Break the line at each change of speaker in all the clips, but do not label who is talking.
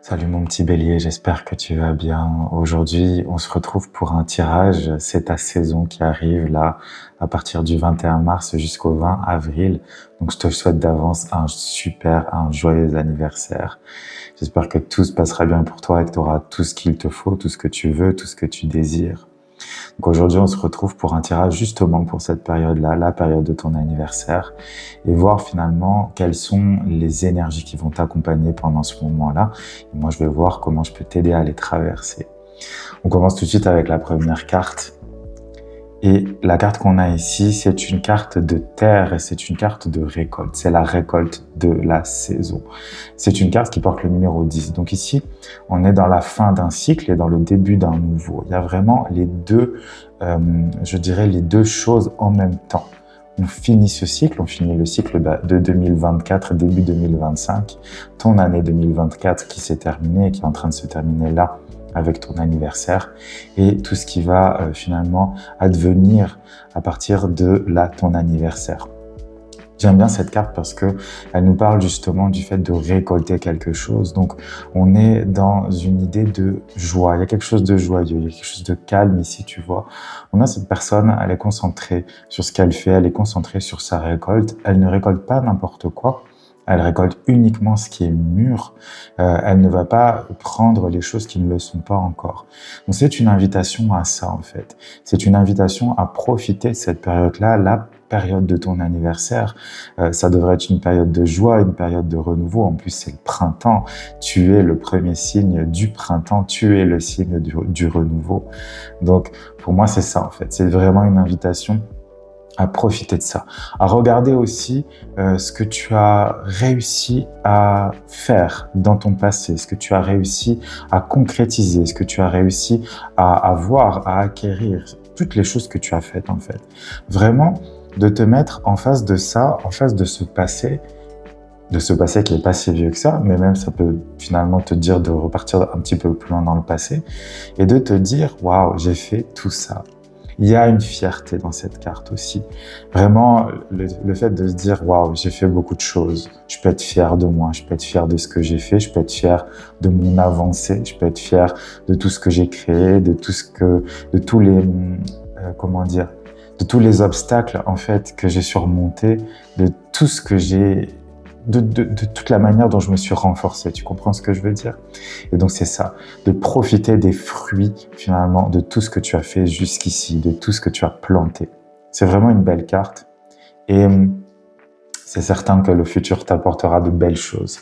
Salut mon petit bélier, j'espère que tu vas bien. Aujourd'hui, on se retrouve pour un tirage. C'est ta saison qui arrive là, à partir du 21 mars jusqu'au 20 avril. Donc je te souhaite d'avance un joyeux anniversaire. J'espère que tout se passera bien pour toi et que tu auras tout ce qu'il te faut, tout ce que tu veux, tout ce que tu désires. Donc aujourd'hui, on se retrouve pour un tirage justement pour cette période-là, la période de ton anniversaire, et voir finalement quelles sont les énergies qui vont t'accompagner pendant ce moment-là. Et moi, je vais voir comment je peux t'aider à les traverser. On commence tout de suite avec la première carte. Et la carte qu'on a ici, c'est une carte de terre et c'est une carte de récolte. C'est la récolte de la saison. C'est une carte qui porte le numéro 10. Donc ici, on est dans la fin d'un cycle et dans le début d'un nouveau. Il y a vraiment les deux, je dirais les deux choses en même temps. On finit ce cycle, on finit le cycle de 2024, début 2025, ton année 2024 qui s'est terminée et qui est en train de se terminer là, avec ton anniversaire et tout ce qui va finalement advenir à partir de là, ton anniversaire. J'aime bien cette carte parce que elle nous parle justement du fait de récolter quelque chose. Donc, on est dans une idée de joie. Il y a quelque chose de joyeux, il y a quelque chose de calme ici, tu vois. On a cette personne, elle est concentrée sur ce qu'elle fait, elle est concentrée sur sa récolte. Elle ne récolte pas n'importe quoi. Elle récolte uniquement ce qui est mûr. Elle ne va pas prendre les choses qui ne le sont pas encore. Donc c'est une invitation à ça en fait. C'est une invitation à profiter de cette période-là, la période de ton anniversaire. Ça devrait être une période de joie, une période de renouveau. En plus c'est le printemps. Tu es le premier signe du printemps. Tu es le signe du renouveau. Donc pour moi c'est ça en fait. C'est vraiment une invitation à profiter de ça, à regarder aussi ce que tu as réussi à faire dans ton passé, ce que tu as réussi à concrétiser, ce que tu as réussi à avoir, à acquérir, toutes les choses que tu as faites en fait. Vraiment, de te mettre en face de ça, en face de ce passé qui n'est pas si vieux que ça, mais même ça peut finalement te dire de repartir un petit peu plus loin dans le passé et de te dire « Waouh, j'ai fait tout ça ». Il y a une fierté dans cette carte aussi. Vraiment, le fait de se dire « Waouh, j'ai fait beaucoup de choses. Je peux être fier de moi, je peux être fier de ce que j'ai fait, je peux être fier de mon avancée, je peux être fier de tout ce que j'ai créé, de tous les obstacles en fait que j'ai surmontés, de tout ce que j'ai de toute la manière dont je me suis renforcé. Tu comprends ce que je veux dire? Et donc, c'est ça, de profiter des fruits, finalement, de tout ce que tu as fait jusqu'ici, de tout ce que tu as planté. C'est vraiment une belle carte. Et c'est certain que le futur t'apportera de belles choses.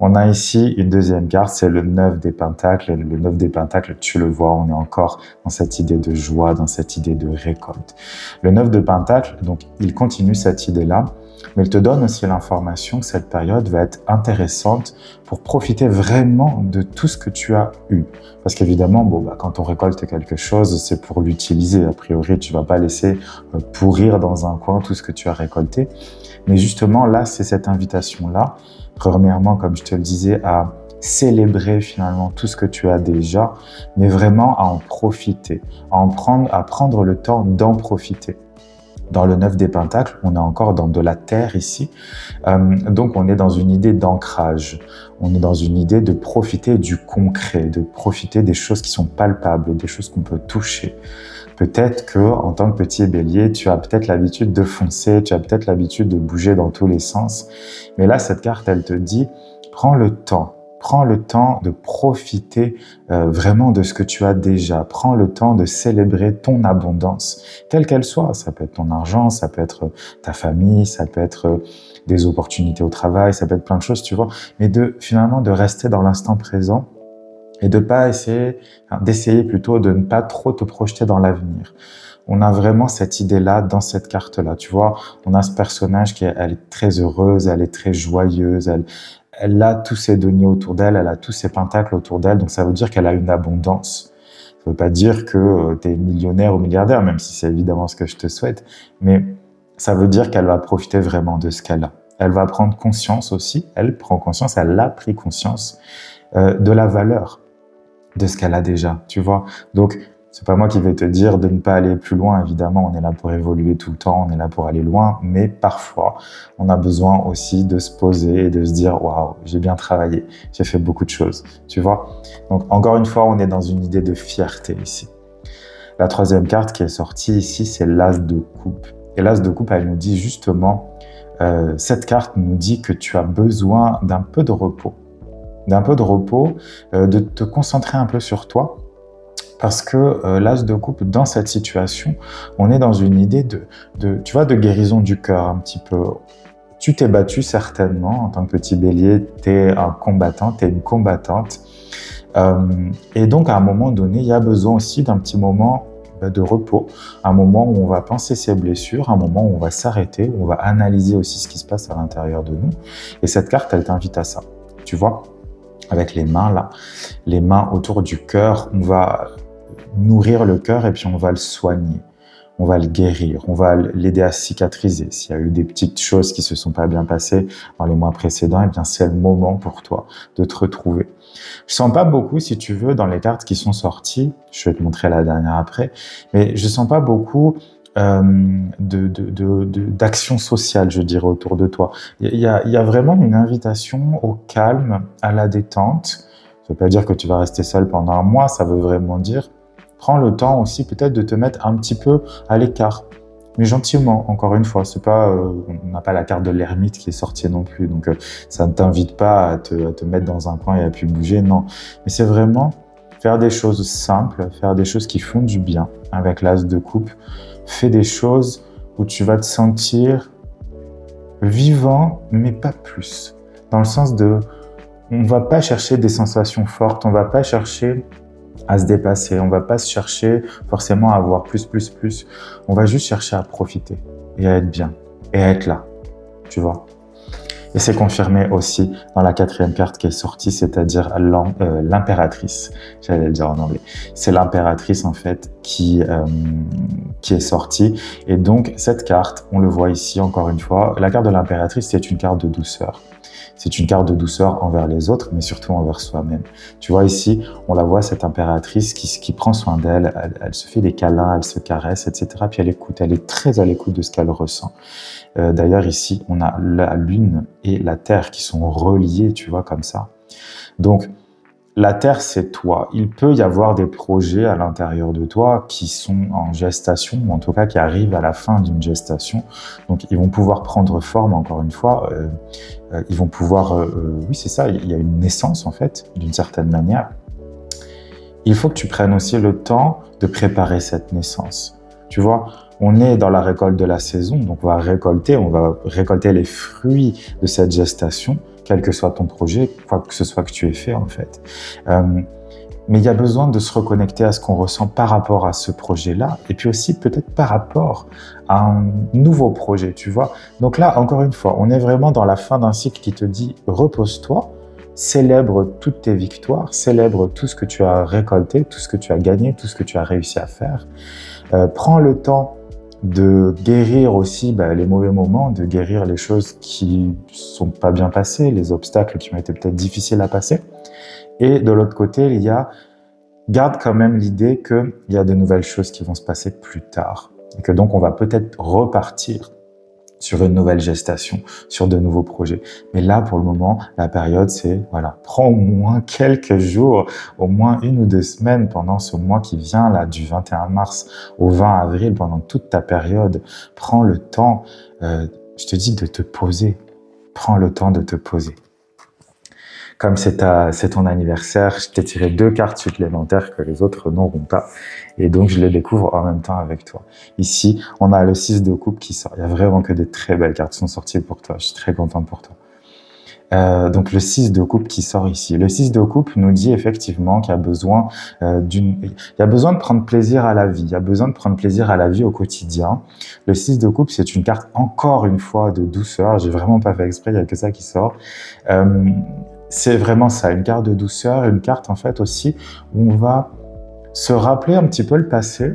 On a ici une deuxième carte, c'est le 9 des pentacles. Le 9 des pentacles, tu le vois, on est encore dans cette idée de joie, dans cette idée de récolte. Le 9 de pentacles, donc, il continue cette idée-là, mais il te donne aussi l'information que cette période va être intéressante pour profiter vraiment de tout ce que tu as eu. Parce qu'évidemment, quand on récolte quelque chose, c'est pour l'utiliser. A priori, tu vas pas laisser pourrir dans un coin tout ce que tu as récolté. Mais justement, là, c'est cette invitation-là. Premièrement, comme je te le disais, à célébrer finalement tout ce que tu as déjà, mais vraiment à en profiter, à prendre le temps d'en profiter. Dans le 9 des pentacles, on est encore dans de la terre ici. Donc, on est dans une idée d'ancrage. On est dans une idée de profiter du concret, de profiter des choses qui sont palpables, des choses qu'on peut toucher. Peut-être que, en tant que petit bélier, tu as peut-être l'habitude de foncer, tu as peut-être l'habitude de bouger dans tous les sens. Mais là, cette carte, elle te dit, prends le temps. Prends le temps de profiter vraiment de ce que tu as déjà. Prends le temps de célébrer ton abondance, quelle qu'elle soit. Ça peut être ton argent, ça peut être ta famille, ça peut être des opportunités au travail, ça peut être plein de choses, tu vois. Mais finalement de rester dans l'instant présent et d'essayer plutôt de ne pas trop te projeter dans l'avenir. On a vraiment cette idée-là dans cette carte-là, tu vois. On a ce personnage elle est très heureuse, elle est très joyeuse, elle a tous ses deniers autour d'elle, elle a tous ses pentacles autour d'elle, donc ça veut dire qu'elle a une abondance. Ça veut pas dire que tu es millionnaire ou milliardaire, même si c'est évidemment ce que je te souhaite, mais ça veut dire qu'elle va profiter vraiment de ce qu'elle a. Elle va prendre conscience aussi, elle a pris conscience de la valeur de ce qu'elle a déjà, tu vois. Donc, C'est pas moi qui vais te dire de ne pas aller plus loin, évidemment, on est là pour évoluer tout le temps, on est là pour aller loin, mais parfois, on a besoin aussi de se poser et de se dire « Waouh, j'ai bien travaillé, j'ai fait beaucoup de choses. » Tu vois? Donc, encore une fois, on est dans une idée de fierté ici. La troisième carte qui est sortie ici, c'est l'As de coupe. Et l'As de coupe, elle nous dit justement, cette carte nous dit que tu as besoin d'un peu de repos. D'un peu de repos, de te concentrer un peu sur toi. Parce que l'As de coupe, dans cette situation, on est dans une idée tu vois, de guérison du cœur un petit peu. Tu t'es battu certainement en tant que petit bélier, tu es un combattant, tu es une combattante. Et donc, à un moment donné, il y a besoin aussi d'un petit moment de repos, un moment où on va penser ses blessures, un moment où on va s'arrêter, où on va analyser aussi ce qui se passe à l'intérieur de nous. Et cette carte, elle t'invite à ça. Tu vois, avec les mains là, les mains autour du cœur, on va nourrir le cœur et puis on va le soigner. On va le guérir, on va l'aider à cicatriser. S'il y a eu des petites choses qui se sont pas bien passées dans les mois précédents, eh bien c'est le moment pour toi de te retrouver. Je sens pas beaucoup, si tu veux, dans les cartes qui sont sorties, je vais te montrer la dernière après, mais je sens pas beaucoup d'action sociale, je dirais, autour de toi. Il y a vraiment une invitation au calme, à la détente. Ça veut pas dire que tu vas rester seul pendant un mois, ça veut vraiment dire prends le temps aussi peut-être de te mettre un petit peu à l'écart, mais gentiment, encore une fois. C'est pas, on n'a pas la carte de l'ermite qui est sortie non plus, donc ça ne t'invite pas à te mettre dans un coin et à plus bouger, non. Mais c'est vraiment faire des choses simples, faire des choses qui font du bien avec l'As de coupe. Fais des choses où tu vas te sentir vivant, mais pas plus. Dans le sens de, on va pas chercher des sensations fortes, on va pas chercher à se dépasser, on va pas se chercher forcément à avoir plus. On va juste chercher à profiter et à être bien et à être là, tu vois. Et c'est confirmé aussi dans la quatrième carte qui est sortie, c'est-à-dire l'impératrice. J'allais le dire en anglais. C'est l'impératrice en fait qui est sortie. Et donc cette carte, on le voit ici encore une fois, la carte de l'impératrice, c'est une carte de douceur. C'est une carte de douceur envers les autres, mais surtout envers soi-même. Tu vois ici, on la voit, cette impératrice qui prend soin d'elle, elle se fait des câlins, elle se caresse, etc. Puis elle écoute, elle est très à l'écoute de ce qu'elle ressent. D'ailleurs ici, on a la Lune et la Terre qui sont reliées, tu vois, comme ça. Donc, la Terre, c'est toi. Il peut y avoir des projets à l'intérieur de toi qui sont en gestation, ou en tout cas qui arrivent à la fin d'une gestation. Donc, ils vont pouvoir prendre forme, encore une fois. Ils vont pouvoir... oui, c'est ça, il y a une naissance, en fait, d'une certaine manière. Il faut que tu prennes aussi le temps de préparer cette naissance. Tu vois, on est dans la récolte de la saison, donc on va récolter les fruits de cette gestation, quel que soit ton projet, quoi que ce soit que tu aies fait en fait. Mais il y a besoin de se reconnecter à ce qu'on ressent par rapport à ce projet-là, et puis aussi peut-être par rapport à un nouveau projet, tu vois. Donc là, encore une fois, on est vraiment dans la fin d'un cycle qui te dit « repose-toi », célèbre toutes tes victoires, célèbre tout ce que tu as récolté, tout ce que tu as gagné, tout ce que tu as réussi à faire. Prends le temps de guérir aussi les mauvais moments, de guérir les choses qui sont pas bien passées, les obstacles qui ont été peut-être difficiles à passer. Et de l'autre côté, garde quand même l'idée qu'il y a de nouvelles choses qui vont se passer plus tard. Et que donc on va peut-être repartir sur une nouvelle gestation, sur de nouveaux projets. Mais là, pour le moment, la période, c'est, voilà, prends au moins quelques jours, au moins 1 ou 2 semaines pendant ce mois qui vient, là, du 21 mars au 20 avril, pendant toute ta période. Prends le temps, je te dis, de te poser. Prends le temps de te poser. Comme c'est ton anniversaire, je t'ai tiré 2 cartes supplémentaires que les autres n'auront pas. Et donc, je les découvre en même temps avec toi. Ici, on a le 6 de coupe qui sort. Il y a vraiment que des très belles cartes qui sont sorties pour toi. Je suis très content pour toi. Donc, le 6 de coupe qui sort ici. Le 6 de coupe nous dit effectivement qu'il y a besoin il y a besoin de prendre plaisir à la vie. Il y a besoin de prendre plaisir à la vie au quotidien. Le 6 de coupe, c'est une carte, encore une fois, de douceur. J'ai vraiment pas fait exprès, il y a que ça qui sort. C'est vraiment ça, une carte de douceur, une carte en fait aussi où on va se rappeler un petit peu le passé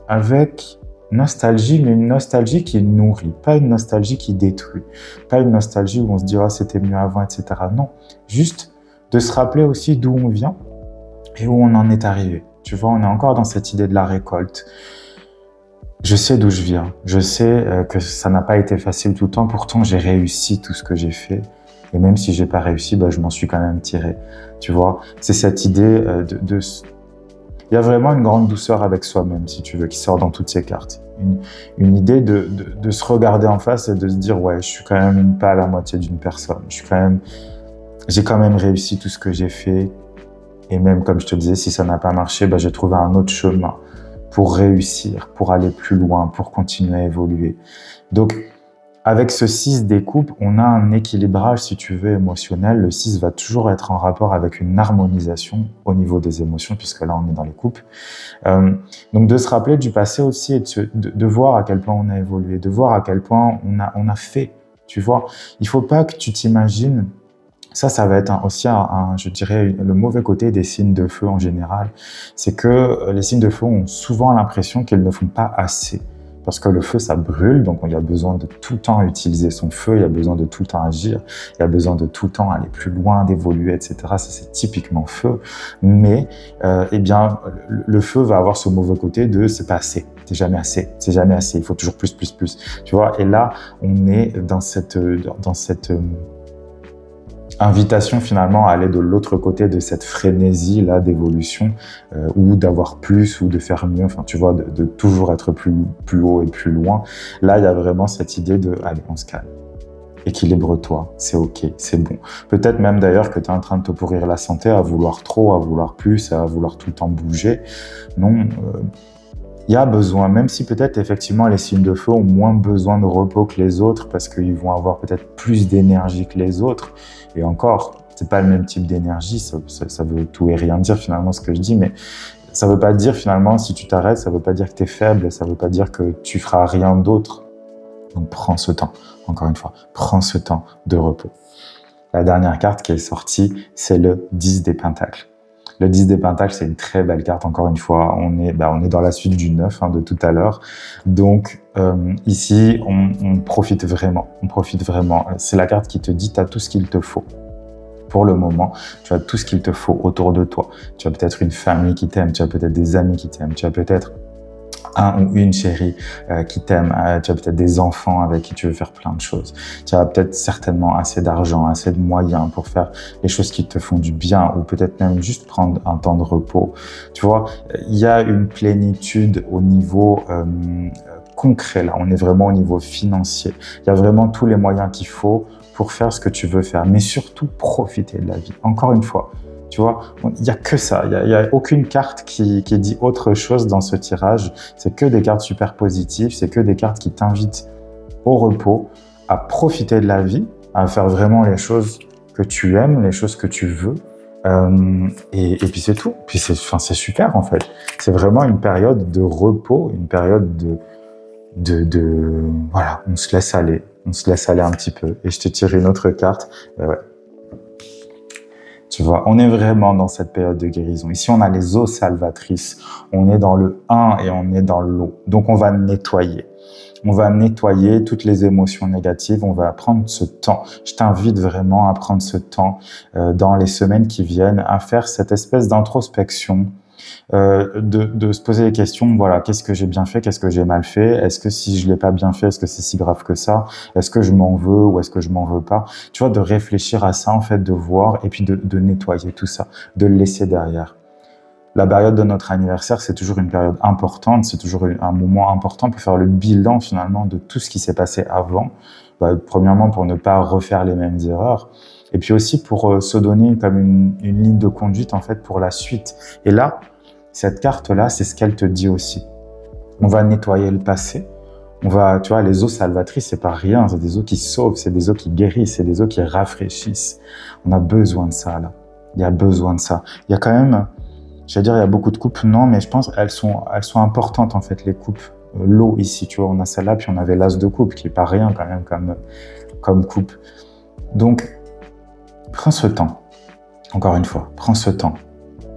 avec nostalgie, mais une nostalgie qui nourrit, pas une nostalgie qui détruit, pas une nostalgie où on se dit « oh, c'était mieux avant », etc. Non, juste de se rappeler aussi d'où on vient et où on en est arrivé. Tu vois, on est encore dans cette idée de la récolte. Je sais d'où je viens. Je sais que ça n'a pas été facile tout le temps. Pourtant, j'ai réussi tout ce que j'ai fait. Et même si j'ai pas réussi, je m'en suis quand même tiré. Tu vois, c'est cette idée il y a vraiment une grande douceur avec soi-même, si tu veux, qui sort dans toutes ces cartes. Une idée de se regarder en face et de se dire, ouais, je suis quand même pas à la moitié d'une personne. J'ai quand même réussi tout ce que j'ai fait. Et même, comme je te disais, si ça n'a pas marché, j'ai trouvé un autre chemin pour réussir, pour aller plus loin, pour continuer à évoluer. Donc, avec ce 6 des coupes, on a un équilibrage, si tu veux, émotionnel. Le 6 va toujours être en rapport avec une harmonisation au niveau des émotions, puisque là, on est dans les coupes. Donc, de se rappeler du passé aussi et de voir à quel point on a évolué, de voir à quel point on a fait, tu vois. Il faut pas que tu t'imagines. Ça va être aussi je dirais, le mauvais côté des signes de feu en général. C'est que les signes de feu ont souvent l'impression qu'ils ne font pas assez. Parce que le feu, ça brûle, donc il y a besoin de tout le temps utiliser son feu, il y a besoin de tout le temps agir, il y a besoin de tout le temps aller plus loin, d'évoluer, etc. Ça, c'est typiquement feu. Mais, le feu va avoir ce mauvais côté de c'est pas assez, c'est jamais assez, il faut toujours plus. Tu vois, et là, on est dans cette invitation finalement à aller de l'autre côté de cette frénésie là d'évolution ou d'avoir plus ou de faire mieux, enfin tu vois, de toujours être plus haut et plus loin. Là, il y a vraiment cette idée de allez, on se calme. Équilibre-toi, c'est ok, c'est bon. Peut-être même d'ailleurs que tu es en train de te pourrir la santé à vouloir trop, à vouloir plus, à vouloir tout le temps bouger. Non, il y a besoin, même si peut-être effectivement les signes de feu ont moins besoin de repos que les autres parce qu'ils vont avoir peut-être plus d'énergie que les autres. Et encore, c'est pas le même type d'énergie, ça veut tout et rien dire finalement ce que je dis, mais ça veut pas dire finalement si tu t'arrêtes, ça veut pas dire que tu es faible, ça veut pas dire que tu feras rien d'autre. Donc prends ce temps, encore une fois, prends ce temps de repos. La dernière carte qui est sortie, c'est le 10 des Pentacles. Le 10 des Pentacles, c'est une très belle carte, encore une fois. On est dans la suite du 9 de tout à l'heure. Donc, ici, on profite vraiment. On profite vraiment. C'est la carte qui te dit, tu as tout ce qu'il te faut. Pour le moment, tu as tout ce qu'il te faut autour de toi. Tu as peut-être une famille qui t'aime, tu as peut-être des amis qui t'aiment, tu as peut-être un ou une chérie qui t'aime, tu as peut-être des enfants avec qui tu veux faire plein de choses. Tu as peut-être certainement assez d'argent, assez de moyens pour faire les choses qui te font du bien ou peut-être même juste prendre un temps de repos. Tu vois, il y a une plénitude au niveau concret là, on est vraiment au niveau financier. Il y a vraiment tous les moyens qu'il faut pour faire ce que tu veux faire, mais surtout profiter de la vie. Encore une fois, tu vois, il n'y a que ça. Il n'y a aucune carte qui dit autre chose dans ce tirage. C'est que des cartes super positives. C'est que des cartes qui t'invitent au repos, à profiter de la vie, à faire vraiment les choses que tu aimes, les choses que tu veux. Et puis c'est tout. Puis c'est super en fait. C'est vraiment une période de repos, une période voilà, on se laisse aller. On se laisse aller un petit peu. Et je te tire une autre carte. Ouais. Tu vois, on est vraiment dans cette période de guérison. Ici, on a les eaux salvatrices. On est dans le 1 et on est dans l'eau. Donc, on va nettoyer. On va nettoyer toutes les émotions négatives. On va prendre ce temps. Je t'invite vraiment à prendre ce temps dans les semaines qui viennent à faire cette espèce d'introspection. De se poser les questions, voilà, qu'est-ce que j'ai bien fait, qu'est-ce que j'ai mal fait, est-ce que si je l'ai pas bien fait, est-ce que c'est si grave que ça, est-ce que je m'en veux ou est-ce que je m'en veux pas, tu vois, de réfléchir à ça en fait, de voir et puis de nettoyer tout ça, de le laisser derrière. La période de notre anniversaire, c'est toujours une période importante, c'est toujours un moment important pour faire le bilan finalement de tout ce qui s'est passé avant, premièrement pour ne pas refaire les mêmes erreurs, et puis aussi pour se donner comme une ligne de conduite en fait pour la suite. Et là, cette carte-là, c'est ce qu'elle te dit aussi. On va nettoyer le passé. On va, tu vois, les eaux salvatrices, c'est pas rien. C'est des eaux qui sauvent, c'est des eaux qui guérissent, c'est des eaux qui rafraîchissent. On a besoin de ça, là. Il y a besoin de ça. Il y a quand même, j'allais dire, il y a beaucoup de coupes. Non, mais je pense qu'elles sont importantes, en fait, les coupes. L'eau, ici, tu vois, on a celle-là, puis on avait l'as de coupe, qui est pas rien, quand même, comme coupe. Donc, prends ce temps. Encore une fois, prends ce temps.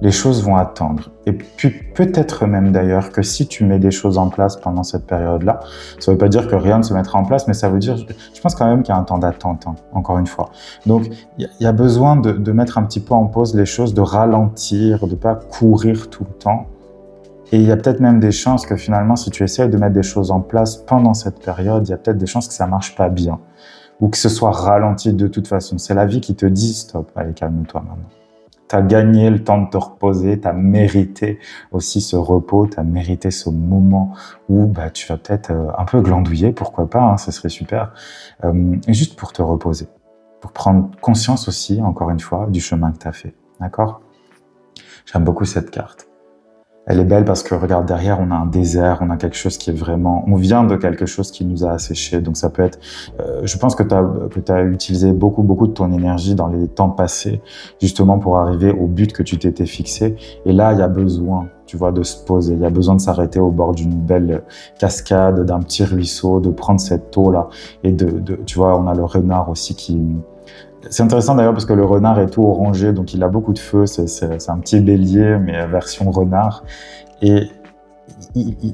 les choses vont attendre. Et puis peut-être même d'ailleurs que si tu mets des choses en place pendant cette période-là, ça ne veut pas dire que rien ne se mettra en place, mais ça veut dire, je pense quand même qu'il y a un temps d'attente, hein, encore une fois. Donc il y a besoin de mettre un petit peu en pause les choses, de ralentir, de ne pas courir tout le temps. Et il y a peut-être même des chances que finalement, si tu essaies de mettre des choses en place pendant cette période, il y a peut-être des chances que ça ne marche pas bien ou que ce soit ralenti de toute façon. C'est la vie qui te dit stop, allez calme-toi maintenant. Tu as gagné le temps de te reposer, tu as mérité aussi ce repos, tu as mérité ce moment où bah, tu vas peut-être un peu glandouiller, pourquoi pas, hein, ce serait super, juste pour te reposer, pour prendre conscience aussi, encore une fois, du chemin que tu as fait, d'accord? J'aime beaucoup cette carte. Elle est belle parce que, regarde, derrière, on a un désert, on a quelque chose qui est vraiment... On vient de quelque chose qui nous a asséché. Donc, ça peut être... je pense que tu as utilisé beaucoup de ton énergie dans les temps passés, justement pour arriver au but que tu t'étais fixé. Et là, il y a besoin, tu vois, de se poser. Il y a besoin de s'arrêter au bord d'une belle cascade, d'un petit ruisseau, de prendre cette eau-là. Et tu vois, on a le renard aussi qui... C'est intéressant d'ailleurs parce que le renard est tout orangé, donc il a beaucoup de feu, c'est un petit bélier, mais version renard. Et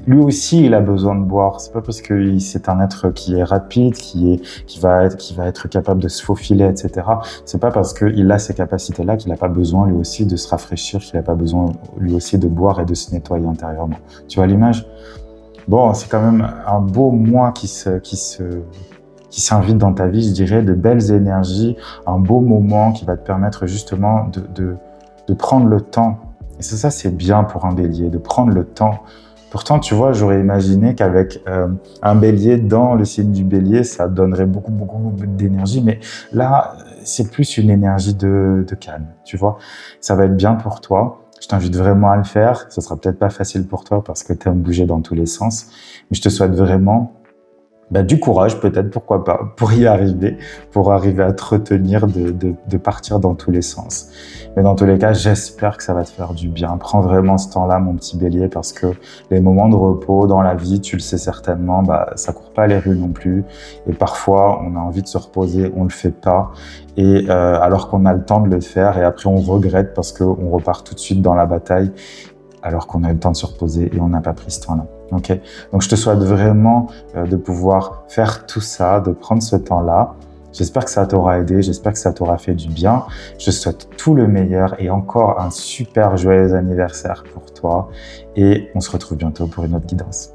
lui aussi, il a besoin de boire. C'est pas parce que c'est un être qui est rapide, qui va être capable de se faufiler, etc. C'est pas parce qu'il a ces capacités-là qu'il n'a pas besoin lui aussi de se rafraîchir, qu'il n'a pas besoin lui aussi de boire et de se nettoyer intérieurement. Tu vois l'image? Bon, c'est quand même un beau moi qui s'invite dans ta vie, je dirais, de belles énergies, un beau moment qui va te permettre justement de prendre le temps. Et ça, c'est bien pour un bélier, de prendre le temps. Pourtant, tu vois, j'aurais imaginé qu'avec un bélier dans le signe du bélier, ça donnerait beaucoup d'énergie. Mais là, c'est plus une énergie de calme, tu vois. Ça va être bien pour toi. Je t'invite vraiment à le faire. Ce sera peut-être pas facile pour toi parce que tu aimes bouger dans tous les sens. Mais je te souhaite vraiment du courage peut-être, pourquoi pas, pour y arriver, pour arriver à te retenir de partir dans tous les sens. Mais dans tous les cas, j'espère que ça va te faire du bien. Prends vraiment ce temps-là, mon petit bélier, parce que les moments de repos dans la vie, tu le sais certainement, ça court pas les rues non plus. Et parfois, on a envie de se reposer, on le fait pas. Et alors qu'on a le temps de le faire, et après on regrette parce qu'on repart tout de suite dans la bataille, alors qu'on a eu le temps de se reposer et on n'a pas pris ce temps-là. Okay. Donc je te souhaite vraiment de pouvoir faire tout ça, de prendre ce temps-là. J'espère que ça t'aura aidé, j'espère que ça t'aura fait du bien. Je te souhaite tout le meilleur et encore un super joyeux anniversaire pour toi. Et on se retrouve bientôt pour une autre guidance.